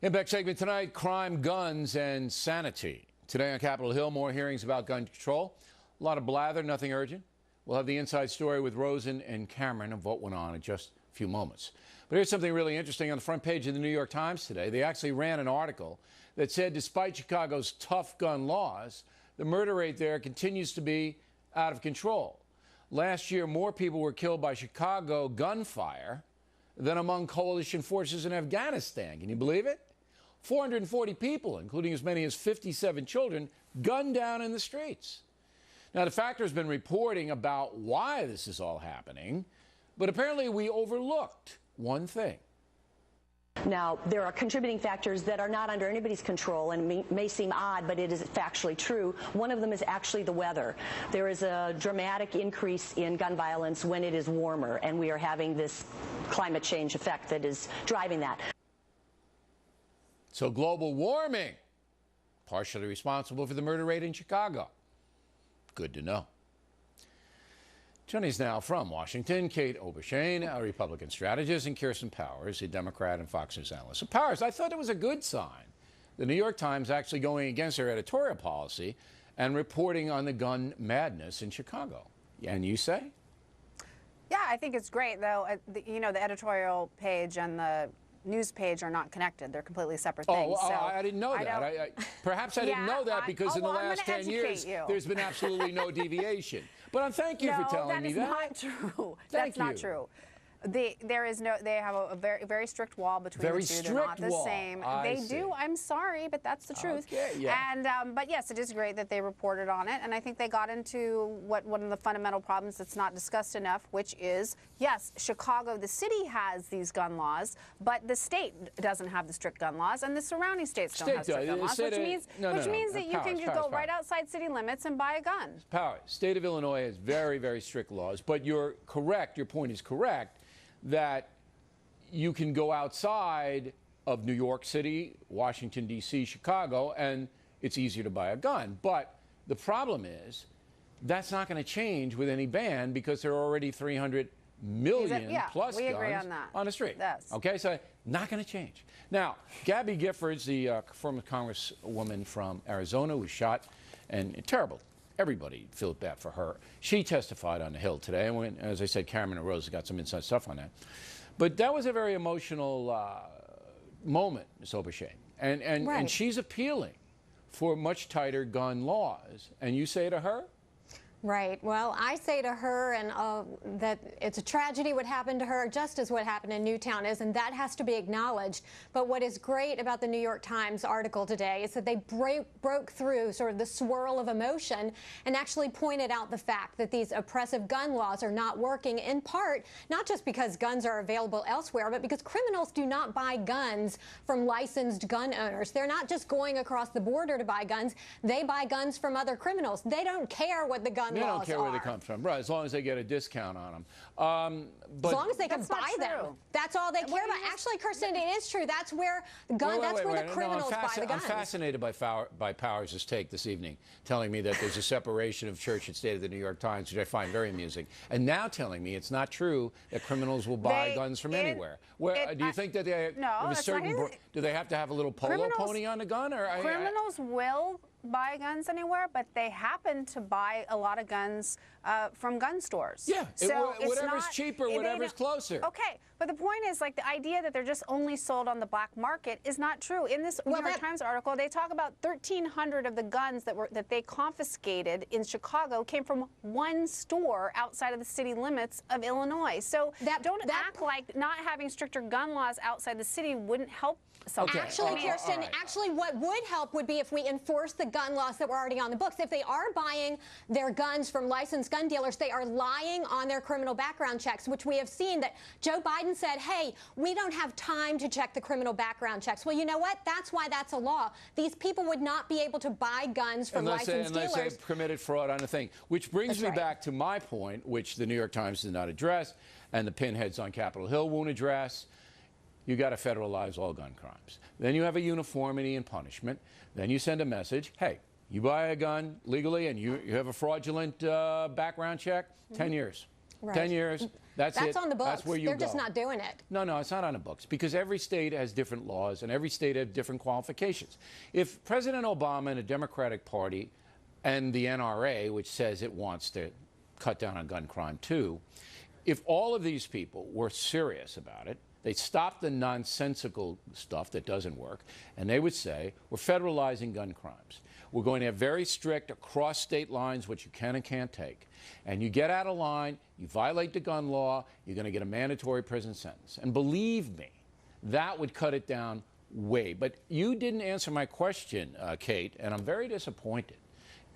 Impact segment tonight, crime, guns, and sanity. Today on Capitol Hill, more hearings about gun control. A lot of blather, nothing urgent. We'll have the inside story with Rosen and Cameron of what went on in just a few moments. But here's something really interesting. On the front page of the New York Times today, they actually ran an article that said despite Chicago's tough gun laws, the murder rate there continues to be out of control. Last year, more people were killed by Chicago gunfire than among coalition forces in Afghanistan. Can you believe it? 440 people, including as many as 57 children, gunned down in the streets. Now, the Factor's been reporting about why this is all happening, but apparently we overlooked one thing. Now, there are contributing factors that are not under anybody's control and may seem odd, but it is factually true. One of them is actually the weather. There is a dramatic increase in gun violence when it is warmer, and we are having this climate change effect that is driving that. So global warming, partially responsible for the murder rate in Chicago. Good to know. Joining us now from Washington, Kate Obenshain, a Republican strategist, and Kirsten Powers, a Democrat and Fox News analyst. So Powers, I thought it was a good sign. The New York Times actually going against their editorial policy and reporting on the gun madness in Chicago. And you say? Yeah, I think it's great, though. The editorial page and the news page are not connected. They're completely separate things. Oh, I didn't know that. Perhaps I didn't know that because in the last 10 years, there's been absolutely no deviation. But thank you for telling me that. No, that is not true. That's not true. They have a very, very strict wall between the two. They're not the same. They do. I'm sorry, but that's the truth. Okay, yeah. And but yes, it is great that they reported on it, and I think they got into one of the fundamental problems that's not discussed enough, which is yes, Chicago, the city has these gun laws, but the state doesn't have the strict gun laws, and the surrounding states don't have strict gun laws, which means that you can go right outside city limits and buy a gun. State of Illinois has very, very strict laws, but you're correct. Your point is correct. That you can go outside of New York City, Washington, D.C., Chicago, and it's easier to buy a gun. But the problem is that's not going to change with any ban because there are already 300 million plus guns on the street. Yes. Okay, so not going to change. Now, Gabby Giffords, the former congresswoman from Arizona, was shot, and terrible. Everybody felt bad for her. She testified on the Hill today, and as I said, Cameron and Rose got some inside stuff on that. But that was a very emotional moment, Ms. Obenshain. And she's appealing for much tighter gun laws. And you say to her? Right. Well, I say to her that it's a tragedy what happened to her, just as what happened in Newtown is, and that has to be acknowledged. But what is great about the New York Times article today is that they broke through sort of the swirl of emotion and actually pointed out the fact that these oppressive gun laws are not working, in part, not just because guns are available elsewhere, but because criminals do not buy guns from licensed gun owners. They're not just going across the border to buy guns. They buy guns from other criminals. They don't care what the gun They don't care where they come from, right? As long as they get a discount on them. But as long as they can buy them, that's all they care about. Actually, Kirsten, it is true. That's where the criminals buy the guns. I'm fascinated by Powers' take this evening, telling me that there's a separation of church and state of the New York Times, which I find very amusing, and now telling me it's not true that criminals will buy guns from anywhere. Do you think that they have a certain? Do they have to have a little polo pony on the gun, or criminals will buy guns anywhere, but they happen to buy a lot of guns from gun stores. Yeah, so whatever's cheaper, whatever's closer. Okay, but the point is, like, the idea that they're just only sold on the black market is not true. In this New York Times article, they talk about 1,300 of the guns that they confiscated in Chicago came from one store outside of the city limits of Illinois. So don't act like not having stricter gun laws outside the city wouldn't help something. Actually, Kirsten, actually what would help would be if we enforce the gun laws that were already on the books. If they are buying their guns from licensed gun dealers, they are lying on their criminal background checks, which we have seen that Joe Biden said, hey, we don't have time to check the criminal background checks. Well, you know what? That's why that's a law. These people would not be able to buy guns from licensed dealers. Unless they committed fraud on the thing. Which brings me back to my point, which the New York Times did not address, and the pinheads on Capitol Hill won't address. You got to federalize all gun crimes. Then you have a uniformity in punishment. Then you send a message, hey, you buy a gun legally and you have a fraudulent background check, 10 years. Right. 10 years. That's it. That's on the books. That's where you They're go. just not doing it. No, it's not on the books because every state has different laws and every state has different qualifications. If President Obama and the Democratic Party and the NRA, which says it wants to cut down on gun crime too, if all of these people were serious about it, they'd stop the nonsensical stuff that doesn't work, and they would say, we're federalizing gun crimes. We're going to have very strict across state lines what you can and can't take. And you get out of line, you violate the gun law, you're going to get a mandatory prison sentence. And believe me, that would cut it down way. But you didn't answer my question, Kate, and I'm very disappointed.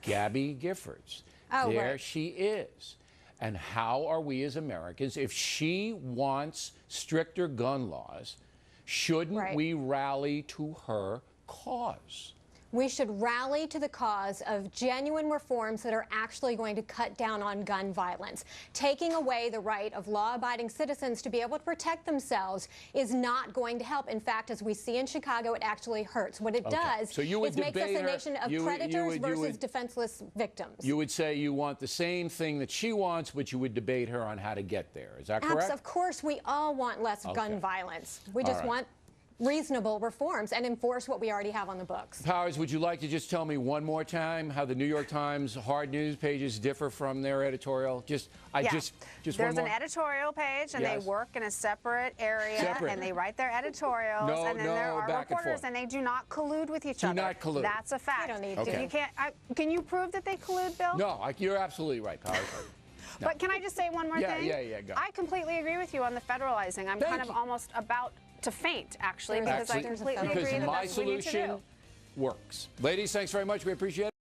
Gabby Giffords, there right. she is. And how are we as Americans, if she wants stricter gun laws, shouldn't we rally to her cause? We should rally to the cause of genuine reforms that are actually going to cut down on gun violence. Taking away the right of law-abiding citizens to be able to protect themselves is not going to help. In fact, as we see in Chicago, it actually hurts. What it does is makes us a nation of predators versus defenseless victims. You would say you want the same thing that she wants, but you would debate her on how to get there. Is that correct? Of course, we all want less gun violence. We just want reasonable reforms and enforce what we already have on the books. Powers, would you like to just tell me one more time how the New York Times hard news pages differ from their editorial? Just There's an editorial page, and they work in a separate area, and they write their editorials, and then there are reporters, and they do not collude with each other. Do not collude. That's a fact. You don't need to. You can't. Can you prove that they collude, Bill? No, you're absolutely right, Powers. No. But can I just say one more thing? Yeah, go. I completely agree with you on the federalizing. I'm kind of almost about to faint, actually, because I completely agree that my that's what we need to do. solution works. Ladies, thanks very much. We appreciate it.